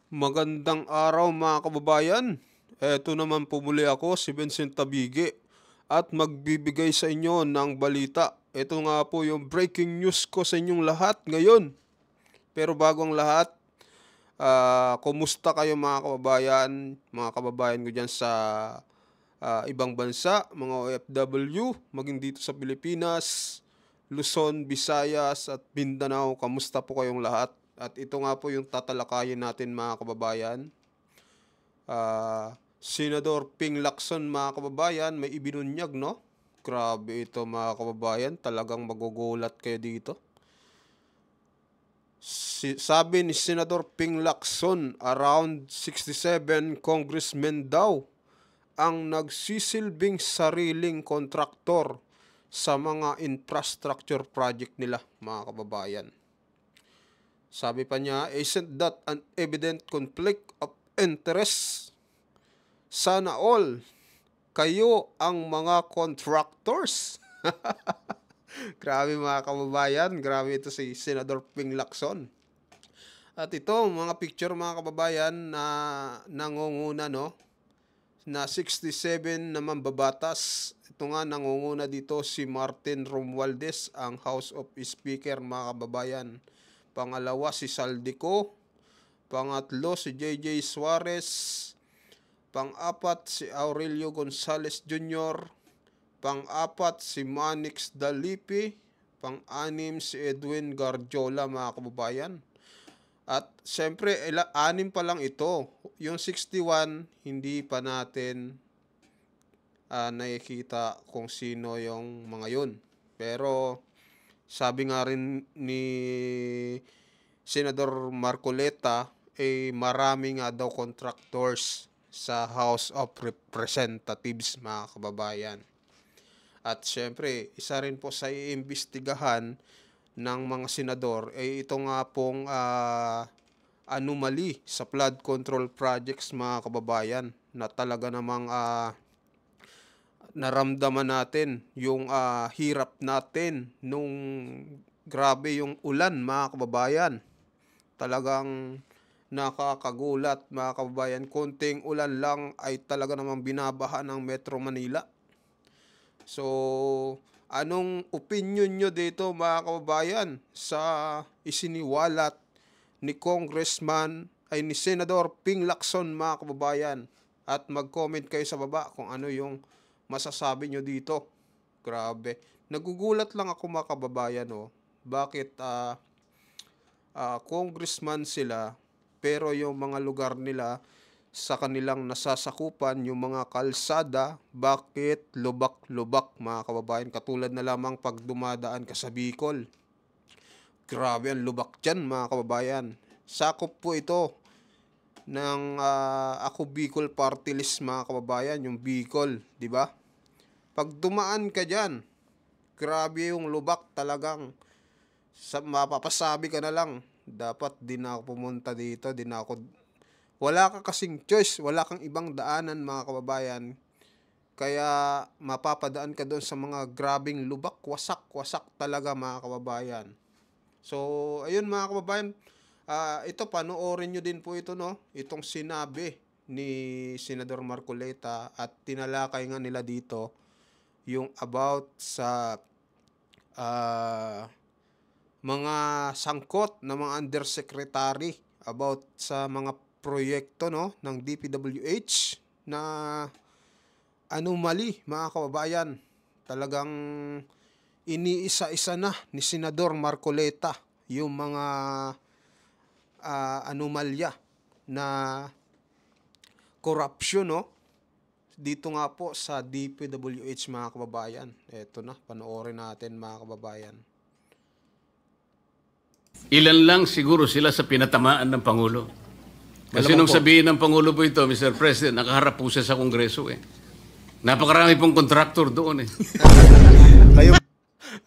Magandang araw mga kababayan. Eto naman po muli ako, si Vincent Tabige at magbibigay sa inyo ng balita. Ito nga po yung breaking news ko sa inyong lahat ngayon. Pero bago ang lahat, kumusta kayo mga kababayan ko dyan sa ibang bansa, mga OFW, maging dito sa Pilipinas, Luzon, Visayas at Mindanao. Kamusta po kayong lahat? At ito nga po yung tatalakayin natin mga kababayan. Senador Ping Lacson mga kababayan, may ibinunyag no? Grabe ito mga kababayan, talagang magugulat kayo dito. Sabi ni Senador Ping Lacson, around 67 congressmen daw ang nagsisilbing sariling kontraktor sa mga infrastructure project nila mga kababayan. Sabi pa niya, isn't that an evident conflict of interest? Sana all kayo ang mga contractors. Grabe mga kababayan, grabe ito si Senador Ping Lacson. At ito, mga picture mga kababayan na nangunguna no, na 67 na mambabatas. Ito nga nangunguna dito si Martin Romualdez, ang House of Speaker mga kababayan. Pangalawa si Saldico, pangatlo si JJ Suarez, pang-apat si Aurelio Gonzales Jr., pang-apat si Manix Dalipi, pang-anim si Edwin Garjola mga kababayan. At siyempre, anim pa lang ito. Yung 61, hindi pa natin nakikita kung sino yung mga yun. Pero sabi nga rin ni Senador Marcoleta, marami nga daw contractors sa House of Representatives mga kababayan. At syempre, isa rin po sa iimbestigahan ng mga senador ito nga pong anomaly sa flood control projects mga kababayan, na talaga namang naramdaman natin yung hirap natin nung grabe yung ulan mga kababayan. Talagang nakakagulat mga kababayan, konting ulan lang ay talaga namang binabaha ng Metro Manila. So, anong opinion nyo dito mga kababayan sa isiniwalat ni ni Senador Ping Lacson mga kababayan? At mag-comment kayo sa baba kung ano yung masasabi nyo dito. Grabe. Nagugulat lang ako mga kababayan bakit congressman sila pero yung mga lugar nila sa kanilang nasasakupan, yung mga kalsada, bakit lubak-lubak mga kababayan? Katulad na lamang pag dumadaan ka sa Bicol. Grabe ang lubak dyan mga kababayan. Sakop po ito ng Ako Bicol Party List mga kababayan, yung Bicol, di ba? Pag dumaan ka dyan, grabe yung lubak talagang. Mapapasabi ka na lang, dapat di na ako pumunta dito, wala ka kasing choice, wala kang ibang daanan mga kababayan. Kaya mapapadaan ka doon sa mga grabing lubak, wasak talaga mga kababayan. So, ayun mga kababayan, ito panoorin nyo din po ito itong sinabi ni Senador Marcoleta at tinalakay nga nila dito yung about sa mga sangkot na mga undersecretary about sa mga proyekto ng DPWH na anomaly mga kababayan. Talagang iniisa-isa na ni Senador Marcoleta yung mga anomalya na corruption dito nga po sa DPWH mga kababayan. Eto na, panoorin natin mga kababayan. Ilan lang siguro sila sa pinatamaan ng Pangulo. Kasi nung sabihin ng Pangulo po ito, Mr. President, nakaharap po siya sa Kongreso Napakarami pong kontraktor doon Kayo,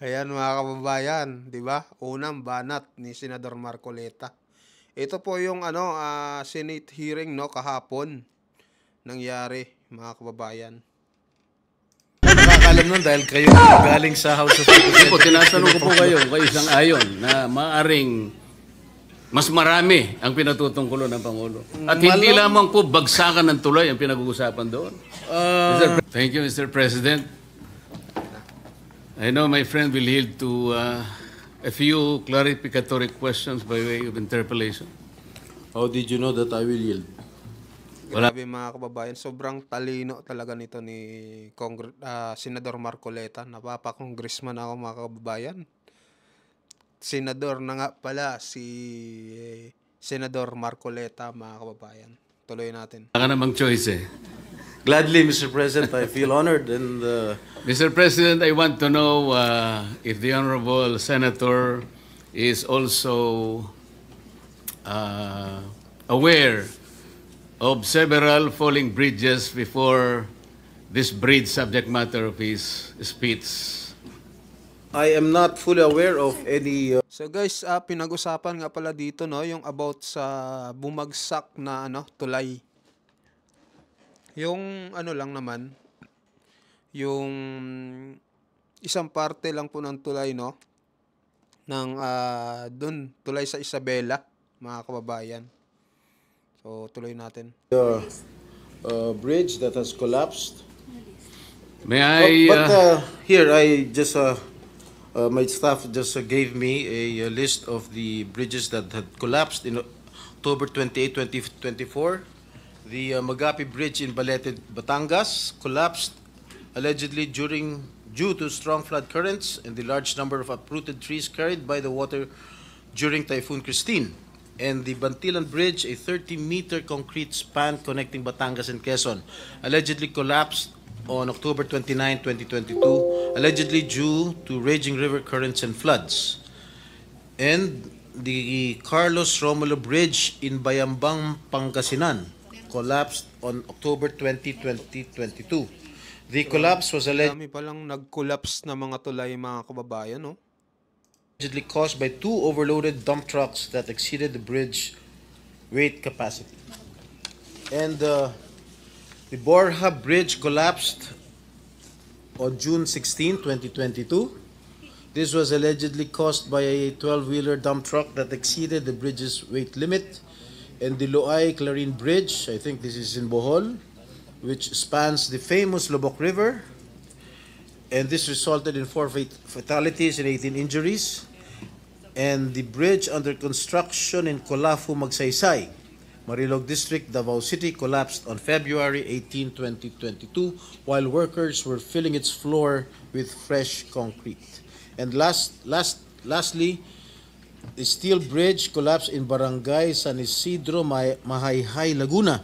ayan mga kababayan, di ba? Unang banat ni Senador Marcoleta. Ito po yung Senate hearing kahapon nangyari mga kababayan. Nakakalam nun dahil kayo galing sa House of Representatives. Tinatanong ko po kayo isang ayon na maaring mas marami ang pinatutungkulo ng Pangulo. At hindi lamang po bagsakan ng tulay ang pinag-uusapan doon. Thank you, Mr. President. I know my friend will yield to a few clarificatory questions by way of interpellation. How did you know that I will yield? Grabe mga kababayan, sobrang talino talaga nito ni Senador Marcoleta. Napapa-congressman ako mga kababayan. Senador na nga pala si Senador Marcoleta mga kababayan. Tuloy natin. Wala ka namang choice eh. Gladly, Mr. President, I feel honored and Mr. President, I want to know if the Honorable Senator is also aware of several falling bridges before this bridge subject matter of his speech. I am not fully aware of any So guys, pinag-usapan nga pala dito no, yung about sa bumagsak na tulay. Yung lang naman, yung isang parte lang po ng tulay no, ng dun tulay sa Isabela, mga kababayan. So tuloy natin. bridge that has collapsed. May I... Here, I just my staff just gave me a list of the bridges that had collapsed in October 28, 2024. The Magapi Bridge in Balete, Batangas collapsed allegedly due to strong flood currents and the large number of uprooted trees carried by the water during Typhoon Christine. And the Bantilan Bridge, a 30-meter concrete span connecting Batangas and Quezon, allegedly collapsed on October 29, 2022, allegedly due to raging river currents and floods. And the Carlos Romulo Bridge in Bayambang, Pangasinan collapsed on October 20, 2022. The collapse was Dami palang nag-collapse na mga tulay mga kababayan, no? allegedly caused by two overloaded dump trucks that exceeded the bridge weight capacity. And the Borja Bridge collapsed on June 16, 2022. This was allegedly caused by a 12-wheeler dump truck that exceeded the bridge's weight limit. And the Loay Clarin Bridge, I think this is in Bohol, which spans the famous Lobok River. And this resulted in 4 fatalities and 18 injuries. And the bridge under construction in Colafu, Magsaysay, Marilog District, Davao City, collapsed on February 18, 2022, while workers were filling its floor with fresh concrete. And lastly, the steel bridge collapsed in Barangay San Isidro, Mahayhay, Laguna,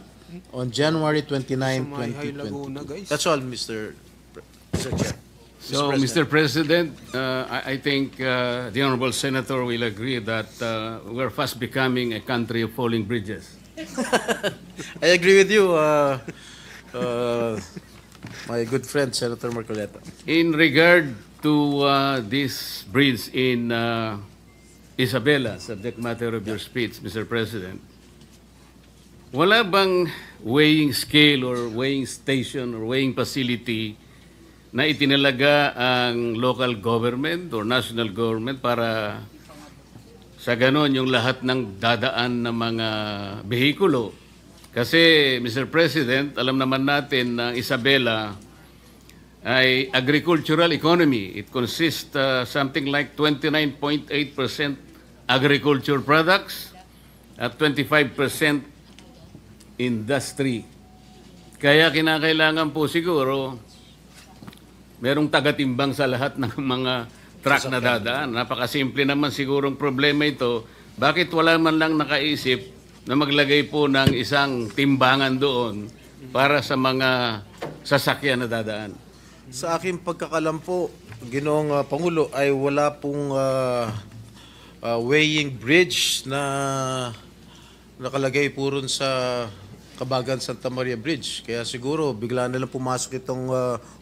on January 29, Mahayhay, Laguna, 2022. guys. That's all, Mr. Chair. So, Mr. President, I think the Honorable Senator will agree that we're fast becoming a country of falling bridges. I agree with you, my good friend, Senator Marcoleta. In regard to this bridge in Isabela, subject matter of your speech, Mr. President, wala bang weighing scale or weighing station or weighing facility na itinalaga ang local government or national government para sa ganon yung lahat ng dadaan ng mga behikulo? Kasi, Mr. President, alam naman natin na Isabela ay agricultural economy. It consists something like 29.8% agriculture products at 25% industry. Kaya kinakailangan po siguro merong tagatimbang sa lahat ng mga truck na dadaan. Napakasimple naman sigurong problema ito. Bakit wala man lang nakaisip na maglagay po ng isang timbangan doon para sa mga sasakyan na dadaan? Sa aking pagkakalam po, Ginoong Pangulo, ay wala pong weighing bridge na nakalagay po ron sa Kabagan Santa Maria Bridge. Kaya siguro bigla na lang pumasok itong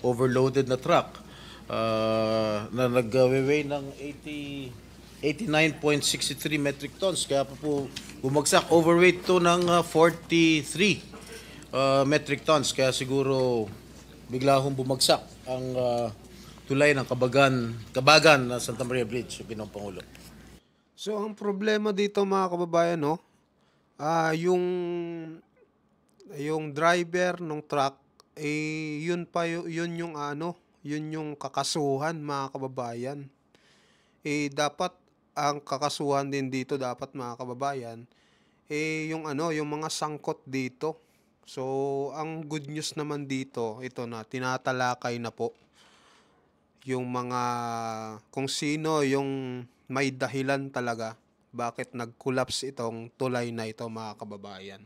overloaded na truck na nag-weigh ng 89.63 metric tons. Kaya po bumagsak. Overweight to ng 43 metric tons. Kaya siguro bigla hong bumagsak ang tulay ng Kabagan na Santa Maria Bridge, Ginoong Pangulo. So, ang problema dito mga kababayan, no, yung driver ng truck, yun yung yun yung kakasuhan mga kababayan. Dapat ang kakasuhan din dito dapat mga kababayan, yung mga sangkot dito. So, ang good news naman dito, ito na, tinatalakay na po yung mga, kung sino yung may dahilan talaga bakit nag-collapse itong tulay na ito mga kababayan.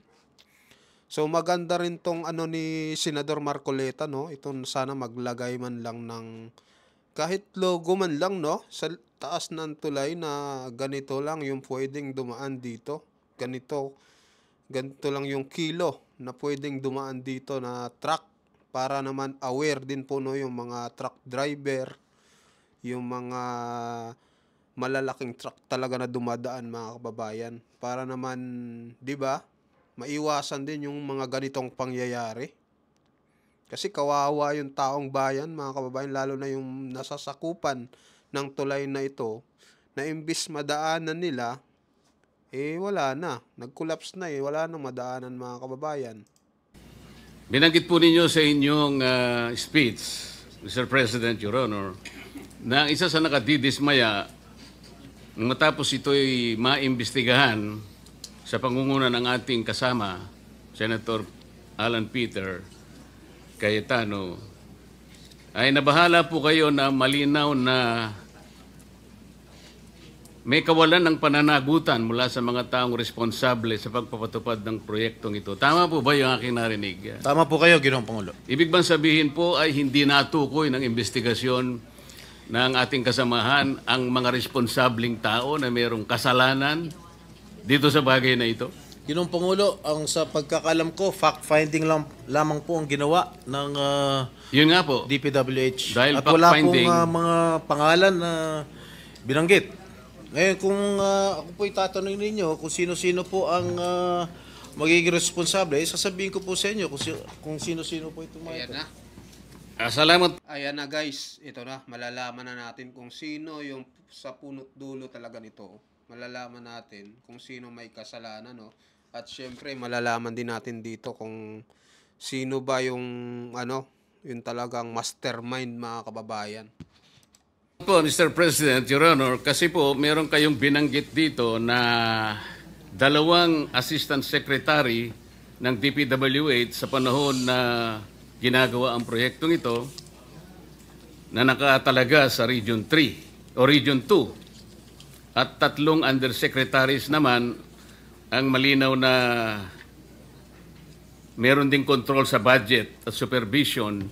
So maganda rin tong ni Senador Marcoleta, no? Ito sana maglagay man lang ng kahit logo man lang, no? Sa taas ng tulay na ganito lang yung pwedeng dumaan dito. Ganito lang yung kilo na pwedeng dumaan dito na truck para naman aware din po, no, yung mga truck driver, yung mga malalaking truck talaga na dumadaan mga kababayan, para naman 'di ba maiwasan din yung mga ganitong pangyayari. Kasi kawawa yung taong bayan mga kababayan, lalo na yung nasasakupan ng tulay na ito, na imbis madaanan nila, wala na, nag-collapse na, wala nang madaanan mga kababayan. Binanggit po ninyo sa inyong speech, Mr. President, Your Honor, na ang isa sa nakadidismaya matapos ito'y maimbestigahan sa pangunguna ng ating kasama, Senator Alan Peter Cayetano, ay nabahala po kayo na malinaw na may kawalan ng pananagutan mula sa mga taong responsable sa pagpapatupad ng proyektong ito. Tama po ba yung aking narinig? Tama po kayo, Ginoong Pangulo. Ibig bang sabihin po ay hindi natukoy ng investigasyon ng ating kasamahan ang mga responsabling tao na mayroong kasalanan dito sa bagay na ito? Ginoong Pangulo, ang sa pagkakalam ko, fact-finding lamang po ang ginawa ng Yun nga po. DPWH. Dahil at wala pong fact-finding, mga pangalan na binanggit. Ngayon, kung ako po itatanungin ninyo kung sino-sino po ang magiging responsable, sasabihin ko po sa inyo kung sino-sino po itong mga ito. salamat. Ayan na guys, ito na, malalaman na natin kung sino yung sa punot dulo talaga nito. Malalaman natin kung sino may kasalanan, no? At syempre, malalaman din natin dito kung sino ba yung yung talagang mastermind mga kababayan. Po, Mr. President, Your Honor, kasi po meron kayong binanggit dito na dalawang Assistant Secretary ng DPWH sa panahon na ginagawa ang proyektong ito na nakatalaga sa Region 3 o Region 2 at 3 undersecretaries naman ang malinaw na meron ding control sa budget at supervision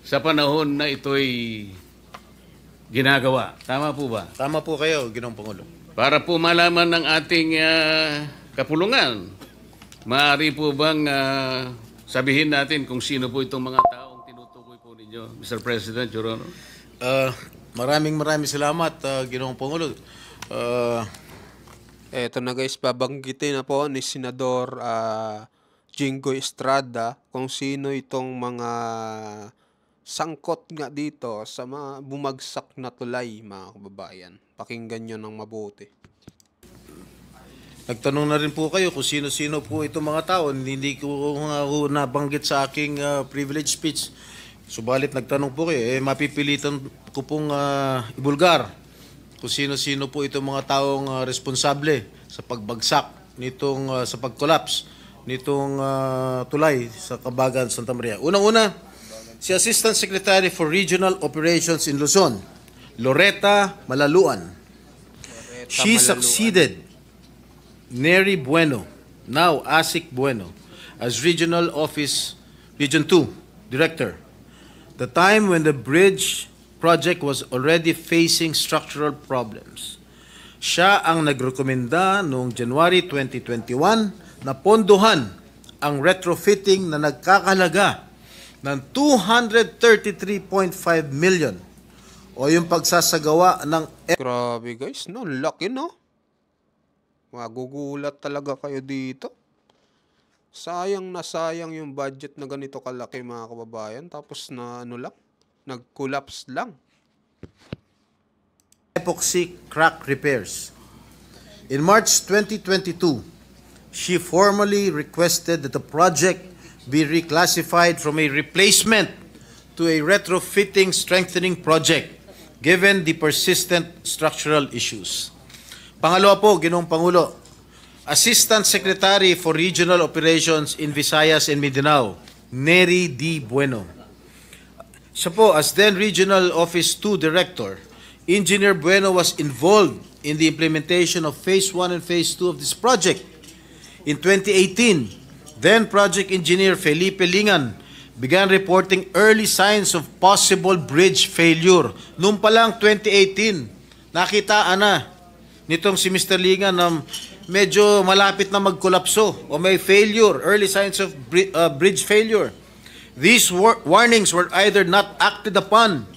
sa panahon na ito'y ginagawa. Tama po ba? Tama po kayo, Ginoong Pangulo. Para po malaman ng ating kapulungan, maaari po bang sabihin natin kung sino po itong mga taong tinutukoy po ninyo, Mr. President, Your Honor? Maraming salamat, Ginoong Pangulo. Eto na guys, babanggitin na po ni Senador Jingo Estrada kung sino itong mga sangkot nga dito sa mga bumagsak na tulay mga kababayan. Pakinggan nyo ng mabuti. Nagtanong na rin po kayo kung sino-sino po itong mga tao. Hindi ko nabanggit sa aking privilege speech. Subalit nagtanong po kayo, mapipilitan ko pong ibulgar kung sino-sino po itong mga taong responsable sa pagbagsak nitong sa pag-collapse nitong tulay sa Kabagan, Santa Maria. Unang-una, si Assistant Secretary for Regional Operations in Luzon, Loretta Malaluan. She succeeded Neri Bueno, now Asik Bueno, as Regional 2 Director. The time when the bridge project was already facing structural problems. Siya ang nagrekomenda noong January 2021 na pondohan ang retrofitting na nagkakalaga ng 233.5 million o yung pagsasagawa ng Grabe guys, no? Laki, no? Magugulat talaga kayo dito. Sayang na sayang yung budget na ganito kalaki mga kababayan. Tapos na nag-collapse lang. epoxy crack repairs. In March 2022, she formally requested that the project be reclassified from a replacement to a retrofitting strengthening project given the persistent structural issues. Pangalawa po, Ginoong Pangulo, Assistant Secretary for Regional Operations in Visayas and Mindanao, Neri D. Bueno. Siya po, as then Regional Office 2 Director, Engineer Bueno was involved in the implementation of Phase 1 and Phase 2 of this project. In 2018, then Project Engineer Felipe Lingan began reporting early signs of possible bridge failure. Noong pa lang 2018, nakitaan na nitong si Mr. Lingan na medyo malapit na magkolapso o may failure, early signs of bridge failure. These warnings were either not acted upon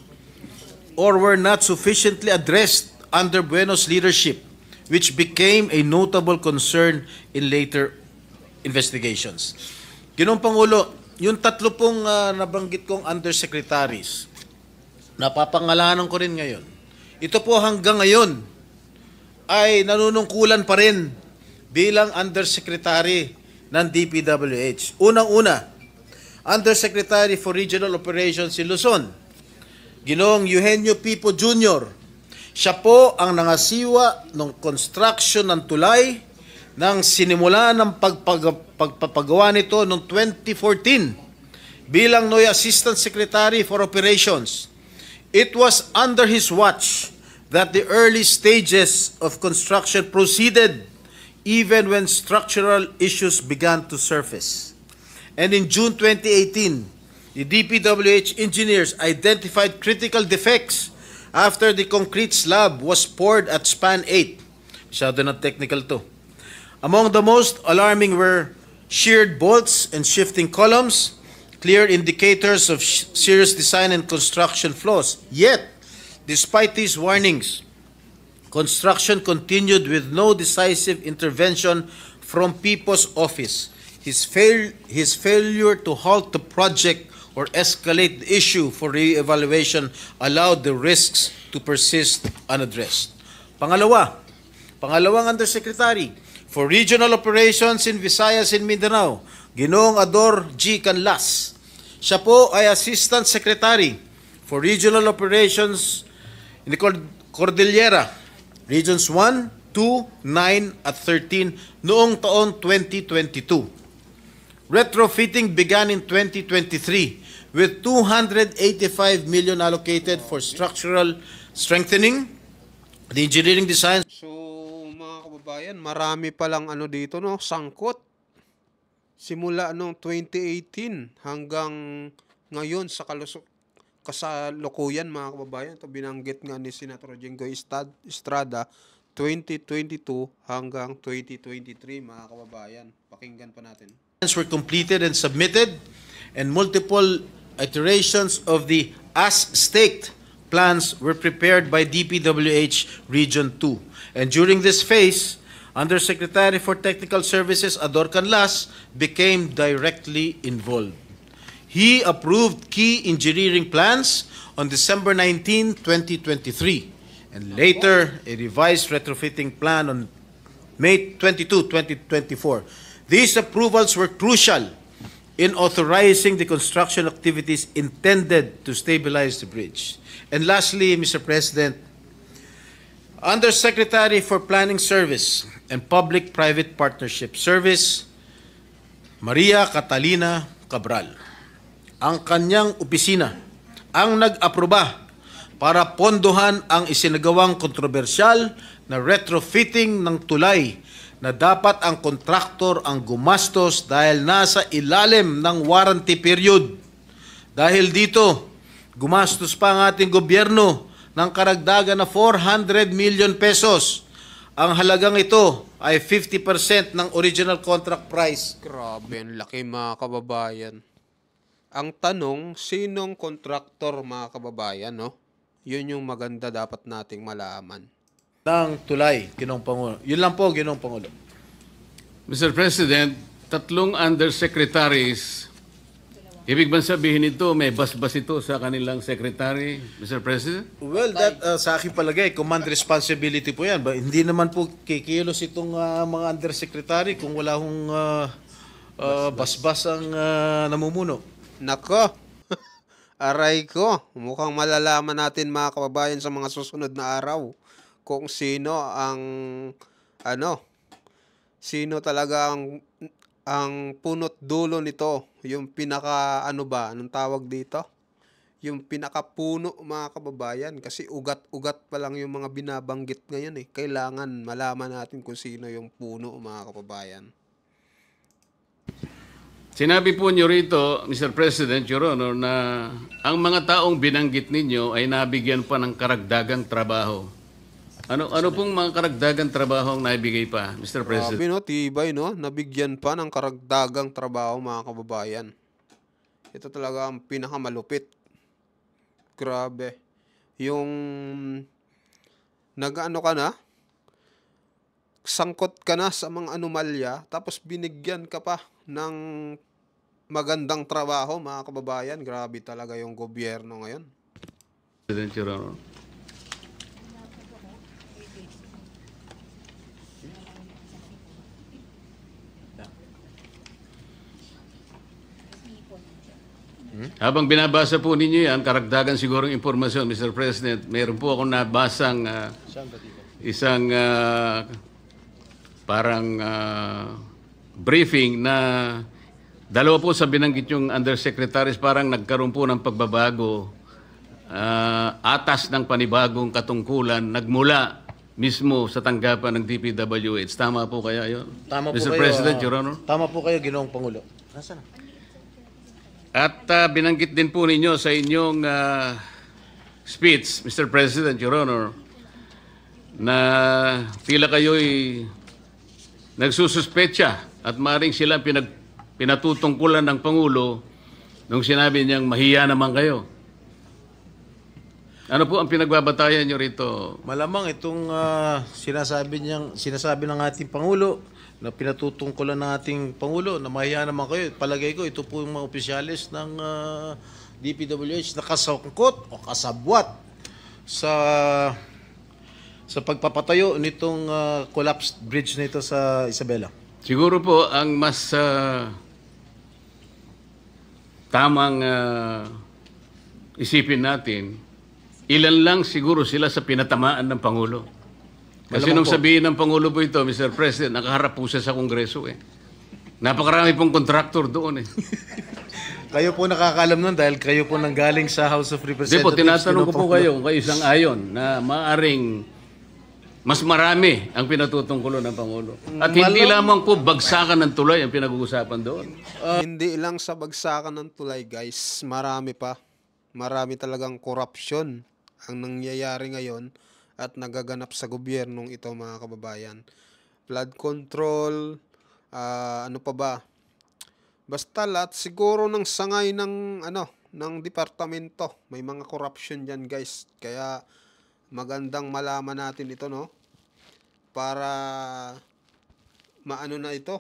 or were not sufficiently addressed under Bueno's leadership, which became a notable concern in later investigations. Ginoong Pangulo, yung tatlo pong nabanggit kong undersecretaries, napapangalanan ko rin ngayon. Ito po hanggang ngayon ay nanunungkulan pa rin bilang undersecretary ng DPWH. Unang-una, Undersecretary for Regional Operations in Luzon, Ginoong Eugenio Pipo Jr. Siya po ang nangasiwa ng construction ng tulay nang sinimula ng pagpapagawa nito noong 2014 bilang NOI Assistant Secretary for Operations. It was under his watch that the early stages of construction proceeded even when structural issues began to surface. And in June 2018, the DPWH engineers identified critical defects after the concrete slab was poured at Span 8. Masyado na technical to. Among the most alarming were sheared bolts and shifting columns, clear indicators of serious design and construction flaws. Yet, despite these warnings, construction continued with no decisive intervention from Pipo's office. His failure to halt the project or escalate the issue for re-evaluation allowed the risks to persist unaddressed. Pangalawang Undersecretary for Regional Operations in Visayas and Mindanao, Ginoong Ador G. Canlas. Siya po ay Assistant Secretary for Regional Operations in the Cordillera, Regions 1, 2, 9 at 13 noong taon 2022. Retrofitting began in 2023 with 285 million allocated for structural strengthening, the engineering design. So, mga kababayan, marami palang dito, no, sangkot. Simula noong 2018 hanggang ngayon sa kasalukuyan, mga kababayan. Ito binanggit nga ni Senator Jinggoy Estrada, 2022 hanggang 2023, mga kababayan. Pakinggan pa natin. Were completed and submitted, and multiple iterations of the as-staked plans were prepared by DPWH Region 2. And during this phase, Undersecretary for Technical Services Ador Canlas became directly involved. He approved key engineering plans on December 19, 2023, and later a revised retrofitting plan on May 22, 2024. These approvals were crucial in authorizing the construction activities intended to stabilize the bridge. And lastly, Mr. President, Undersecretary for Planning Service and Public-Private Partnership Service, Maria Catalina Cabral. Ang kanyang opisina ang nag-aproba para pondohan ang isinagawang kontrobersyal na retrofitting ng tulay na dapat ang kontraktor ang gumastos dahil nasa ilalim ng warranty period. Dahil dito, gumastos pa ang ating gobyerno ng karagdagan na 400 million pesos. Ang halagang ito ay 50% ng original contract price. Grabe, ang laki, mga kababayan. Ang tanong, sinong kontraktor, mga kababayan, no? Yun yung maganda dapat nating malaman. Ng tulay, Ginoong Pangulo. Yun lang po, Ginoong Pangulo. Mr. President, tatlong undersecretaries Ibig bang sabihin ito, may basbas ito sa kanilang secretary, Mr. President? Well, that sa aking palagay, command responsibility po yan. Hindi naman po kikilos itong mga undersecretary kung wala hong basbas ang namumuno. Nako, aray ko. Mukhang malalaman natin mga kababayan sa mga susunod na araw kung sino ang, sino talaga ang punot dulo nito. Yung pinaka, anong tawag dito? Yung pinakapuno mga kababayan. Kasi ugat-ugat pa lang yung mga binabanggit ngayon eh. Kailangan malaman natin kung sino yung puno mga kababayan. Sinabi po niyo rito, Mr. President, Your Honor, na ang mga taong binanggit ninyo ay nabigyan pa ng karagdagang trabaho. Ano pong mga karagdagang trabaho ang naibigay pa, Mr. President? Grabe no, tibay no, nabigyan pa ng karagdagang trabaho mga kababayan. Ito talaga ang pinakamalupit. Grabe. Yung nag-ano ka na, sangkot ka na sa mga anomalya, tapos binigyan ka pa ng magandang trabaho mga kababayan. Grabe talaga yung gobyerno ngayon. President, Your Honor. Habang binabasa po ninyo yan, karagdagan sigurong impormasyon, Mr. President, mayroon po akong nabasang isang parang briefing na dalawa po sa binanggit yung undersecretaries parang nagkaroon po ng pagbabago, atas ng panibagong katungkulan, nagmula mismo sa tanggapan ng DPWH. Tama po kaya yun? Tama po Mr. kayo, President, Your Honor? Tama po kayo, Ginoong Pangulo. Nasaan? At binanggit din po ninyo sa inyong speech, Mr. President, Your Honor, na tila kayo'y nagsususpecha at maring sila pinatutungkulan ng Pangulo nung sinabi niyang mahiya naman kayo. Ano po ang pinagbabatayan niyo rito? Malamang itong sinasabi ng ating Pangulo na pinatutungkulan ng ating Pangulo na mahiya naman kayo. Palagay ko, ito po yung mga opisyalis ng DPWH na kasangkot o kasabwat sa pagpapatayo nitong collapsed bridge na ito sa Isabela. Siguro po ang mas tamang isipin natin, ilan lang siguro sila sa pinatamaan ng Pangulo. Kasi nung sabihin ng Pangulo po ito, Mr. President, nakaharap po siya sa Kongreso eh. Napakarami pong contractor doon eh. Kayo po nakakalam nun dahil kayo po nanggaling sa House of Hindi Representatives. po, tinatanong ko po kayo kung kayo isang ayon na maaring mas marami ang pinatutungkulo ng Pangulo. At hindi lamang po bagsakan ng tulay ang pinag-uusapan doon. Hindi lang sa bagsakan ng tulay guys, marami pa. Marami talagang korupsyon ang nangyayari ngayon at nagaganap sa gobyernong ito mga kababayan. Flood control, ano pa ba? Basta lahat siguro ng sangay ng ng departamento. May mga corruption diyan, guys. Kaya magandang malaman natin ito, no? Para maano na ito.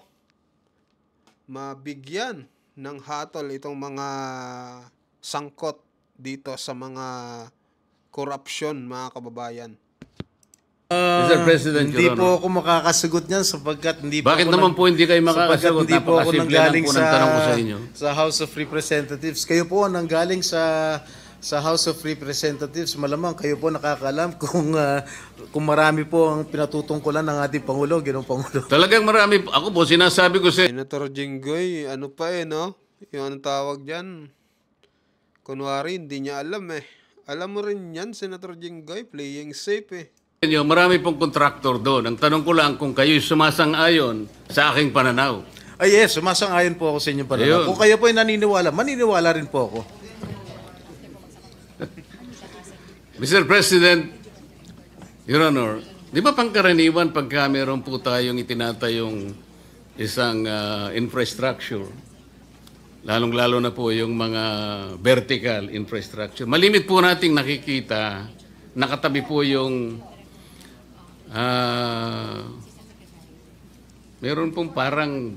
Mabigyan ng hatol itong mga sangkot dito sa mga corruption, mga kababayan. Mr. President, Hindi Your po Honor. ako makakasagot niyan sapagkat hindi po Bakit ako naman po hindi kayo makakasagot? Hindi po ako Napakasimple nanggaling lang po ng tanong ko sa inyo. sa House of Representatives. Kayo po ang nanggaling sa House of Representatives. Malamang kayo po nakakalam kung marami po ang pinatutungkulan ng ating Pangulo, Ginoong Pangulo. Talagang marami. Ako po, sinasabi ko sa Senator Jinggoy, ano pa no? Yung anong tawag dyan? Kunwari, hindi niya alam eh. Alam mo rin yan, Senator Jinggoy, playing safe eh. inyo, marami pong kontraktor doon. Ang tanong ko lang kung kayo'y sumasang-ayon sa aking pananaw. Ay yes, sumasang-ayon po ako sa inyong pananaw. Ayun. Kung kayo po ay naniniwala, maniniwala rin po ako. Mr. President, Your Honor, di ba pangkaraniwan pagka meron po tayong itinatayong isang infrastructure, lalong-lalo na po yung mga vertical infrastructure, malimit po nating nakikita, nakatabi po yung meron pong parang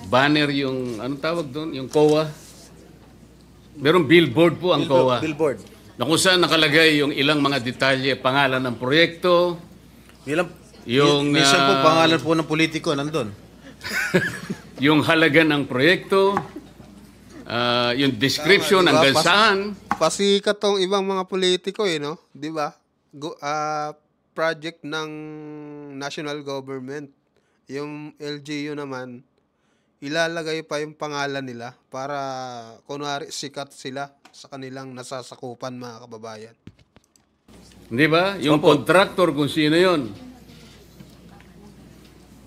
banner yung, anong tawag doon? Yung COA. Merong billboard po ang COA. Billboard. Na kung saan nakalagay yung ilang mga detalye, pangalan ng proyekto, Minsan po pangalan po ng politiko nandun. yung halaga ng proyekto, yung description, Tama, hanggang diba? saan. Pasikat tong ibang mga politiko no? 'Di ba? Project ng national government. Yung LGU naman ilalagay pa yung pangalan nila para kunwari sikat sila sa kanilang nasasakupan, mga kababayan. Di ba? Yung contractor kung sino yon.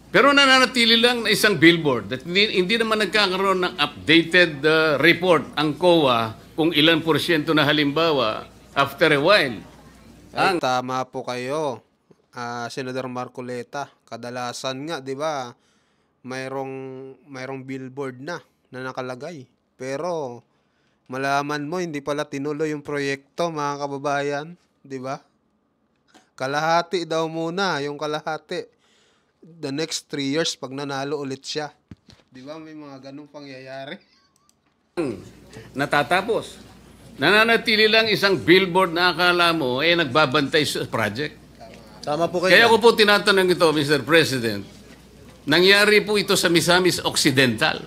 Pero nananatili lang na isang billboard. At hindi naman nagkakaroon ng updated report ang COA kung ilan porsyento na halimbawa after a while. Ay, tama po kayo, Senador Marcoleta. Kadalasan nga, di ba, mayroong billboard na nakalagay. Pero malaman mo, hindi pala tinuloy yung proyekto, mga kababayan. Di ba? Kalahati daw muna, yung kalahati. The next 3 years, pag nanalo ulit siya. Di ba, may mga ganong pangyayari? Natatapos. Nananatili lang isang billboard na akala mo nagbabantay sa project. Tama po kayo. Kaya ko po tinatanong ito, Mr. President. Nangyari po ito sa Misamis Occidental.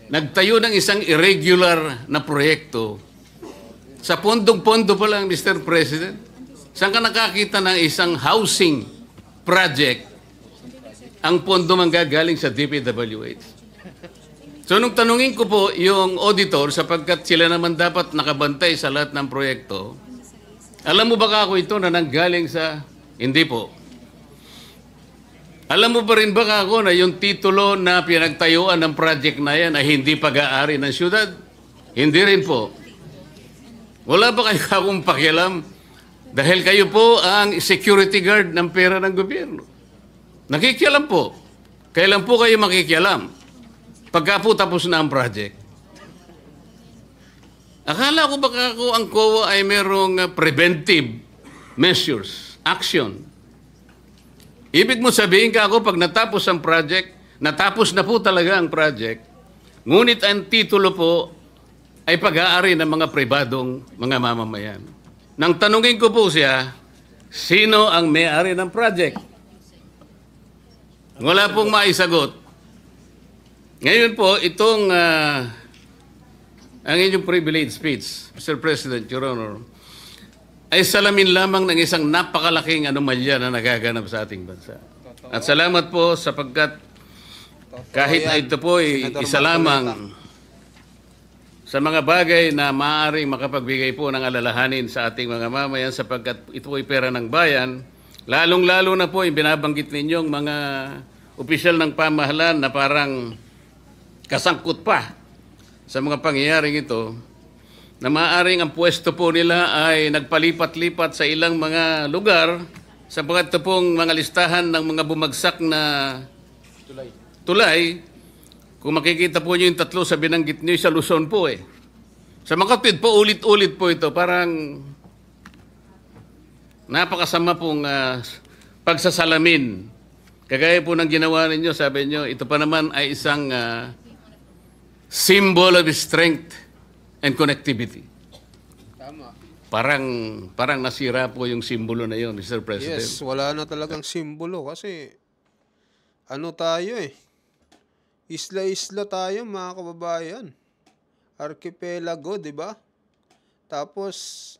Nagtayo ng isang irregular na proyekto. Sa pondong-pondo pa lang, Mr. President. Saan ka nakakita ng isang housing project ang pondo manggagaling sa DPWH? So nung tanungin ko po yung auditor, sapagkat sila naman dapat nakabantay sa lahat ng proyekto, alam mo ba kako ito na nanggaling sa... Hindi po. Alam mo pa rin ba kako na yung titulo na pinagtayuan ng project na yan ay hindi pag-aari ng syudad? Hindi rin po. Wala ba kayo akong pakialam? Dahil kayo po ang security guard ng pera ng gobyerno. Nakikialam po. Kailan po kayo makikialam? Pagka po tapos na ang project. Akala ko baka ako ang COA ay merong preventive measures, action. Ibig mo sabihin ka ako pag natapos ang project, natapos na po talaga ang project, ngunit ang titulo po ay pag-aari ng mga pribadong mga mamamayan. Nang tanungin ko po siya, sino ang may-ari ng project? Wala pong maisagot. Ngayon po, itong ang inyong privilege speech, Mr. President, Your Honor, ay salamin lamang ng isang napakalaking anomalya na nagaganap sa ating bansa. At salamat po sapagkat kahit na ito po ay isa lamang sa mga bagay na maaaring makapagbigay po ng alalahanin sa ating mga mamayan sapagkat ito ay pera ng bayan, lalong-lalo na po yung binabanggit ninyong mga opisyal ng pamahalaan na parang kasangkot pa sa mga pangyayaring ito, na maaaring ang pwesto po nila ay nagpalipat-lipat sa ilang mga lugar sapagkat ito pong mga listahan ng mga bumagsak na tulay. Kung makikita po nyo yung tatlo sa binanggit nyo, sa Luzon po eh. Sa Makatwid po, ulit-ulit po ito. Parang napakasama pong pagsasalamin. Kagaya po ng ginawa ninyo, sabi nyo, ito pa naman ay isang symbol of strength and connectivity. Tama. Parang nasira po yung simbolo na yun, Mr. President. Yes, wala na talagang simbolo kasi ano tayo eh. Isla-isla tayo, mga kababayan. Archipelago, di ba? Tapos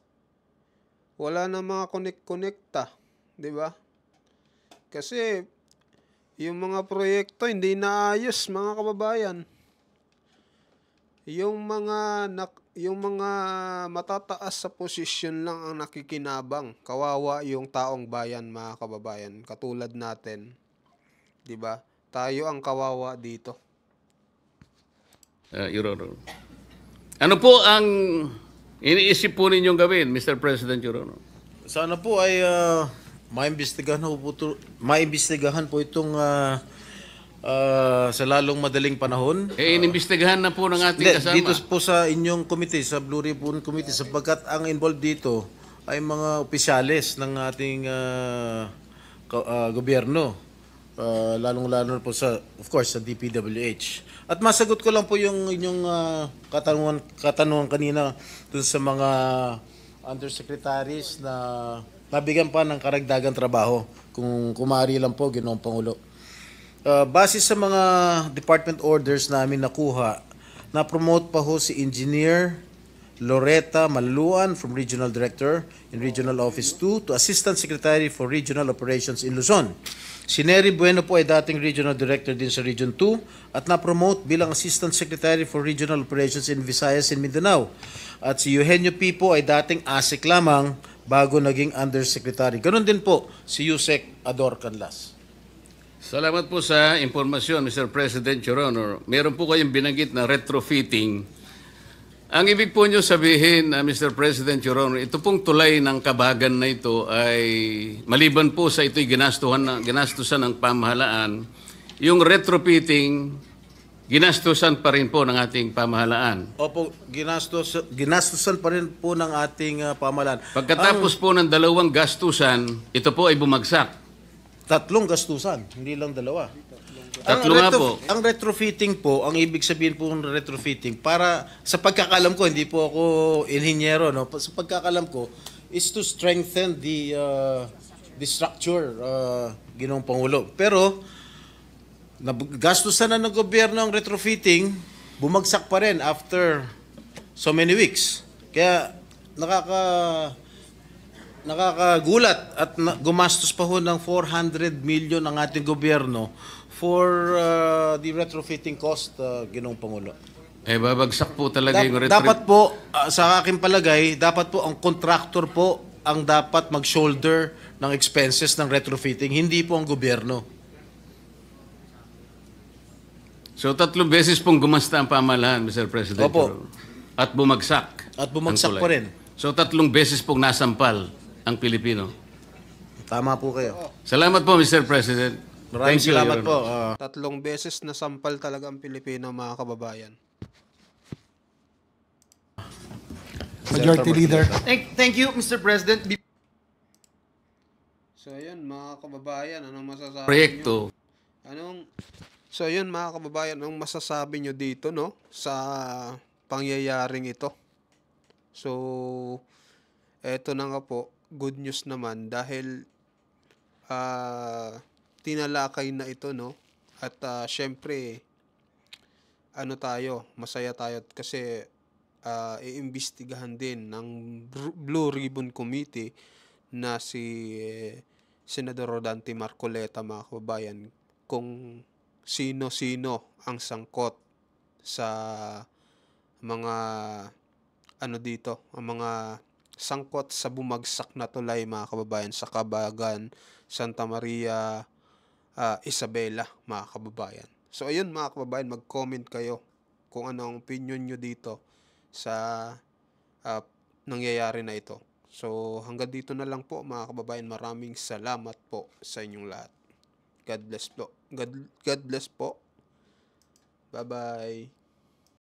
wala na mga connect-connecta, di ba? Kasi yung mga proyekto hindi naayos, mga kababayan. Yung mga matataas sa posisyon lang ang nakikinabang. Kawawa yung taong bayan, mga kababayan. Katulad natin, 'di ba? Tayo ang kawawa dito. Your Honor. Ano po ang iniisip po ninyong gawin, Mr. President, Your Honor? Sana po ay maimbestigahan po itong sa lalong madaling panahon. Inimbestigahan na po ng ating kasama. Dito po sa inyong committee, sa Blue Ribbon Committee, sapagkat ang involved dito ay mga opisyales ng ating gobyerno. lalong-lalo na po sa, of course, sa DPWH. At masagot ko lang po yung inyong katanungan kanina dun sa mga undersecretaries na nabigyan pa ng karagdagang trabaho. Kung kumari lang po, Ginoong Pangulo. Base sa mga department orders namin nakuha, na-promote pa ho si Engineer Loretta Maluan from Regional Director in Regional Office 2 to Assistant Secretary for Regional Operations in Luzon. Si Nery Bueno po ay dating Regional Director din sa Region 2 at na-promote bilang Assistant Secretary for Regional Operations in Visayas and Mindanao. At si Eugenio P. po ay dating ASEC lamang bago naging Undersecretary. Ganon din po si Yusek Ador Canlas. Salamat po sa impormasyon, Mr. President, Your Honor. Meron po kayong binanggit na retrofitting. Ang ibig po nyo sabihin, Mr. President, Your Honor, ito pong tulay ng Kabagan na ito ay maliban po sa ito'y ginastusan ng pamahalaan, yung retrofitting, ginastusan pa rin po ng ating pamahalaan. Opo, ginastusan pa rin po ng ating pamahalaan. Pagkatapos po ng dalawang gastusan, ito po ay bumagsak. 3 gastusan, hindi lang 2. Tatlo nga po. Ang retrofitting po, ang ibig sabihin po ng retrofitting, para sa pagkakalam ko, hindi po ako inhinyero, no? Sa pagkakalam ko, is to strengthen the structure, Ginoong Pangulo. Pero, gastusan na ng gobyerno ang retrofitting, bumagsak pa rin after so many weeks. Kaya, nakakagulat at gumastos pa ho ng 400 million ang ating gobyerno for the retrofitting cost, Ginoong Pangulo. Babagsak po talaga yung retrofitting. Dapat po, sa aking palagay, dapat po ang contractor po ang dapat mag-shoulder ng expenses ng retrofitting, hindi po ang gobyerno. So 3 beses pong gumasta ang pamahalaan, Mr. President. Opo. At bumagsak. At bumagsak ang pa tulay. rin. So 3 beses pong nasampal ang Pilipino. Tama po kayo. Salamat po, Mr. President. Maraming Thank you, salamat Your po. Honor. 3 beses na sampal talaga ang Pilipino, mga kababayan. Majority Leader. Thank you, Mr. President. So ayun, mga kababayan, anong masasabi Proyekto. So ayun, mga kababayan, anong masasabi nyo dito, no, sa pangyayaring ito? So eto na nga po, good news naman dahil tinalakay na ito, no? At syempre masaya tayo kasi iimbestigahan din ng Blue Ribbon Committee na si Senador Rodante Marcoleta, mga kababayan, kung sino-sino ang sangkot sa mga ang mga sangkot sa bumagsak na tulay, mga kababayan, sa Kabagan, Santa Maria, Isabela, mga kababayan. So ayun, mga kababayan, mag-comment kayo kung ano ang opinion nyo dito sa nangyayari na ito. So hanggang dito na lang po, mga kababayan. Maraming salamat po sa inyong lahat. God bless po. God bless po. Bye-bye.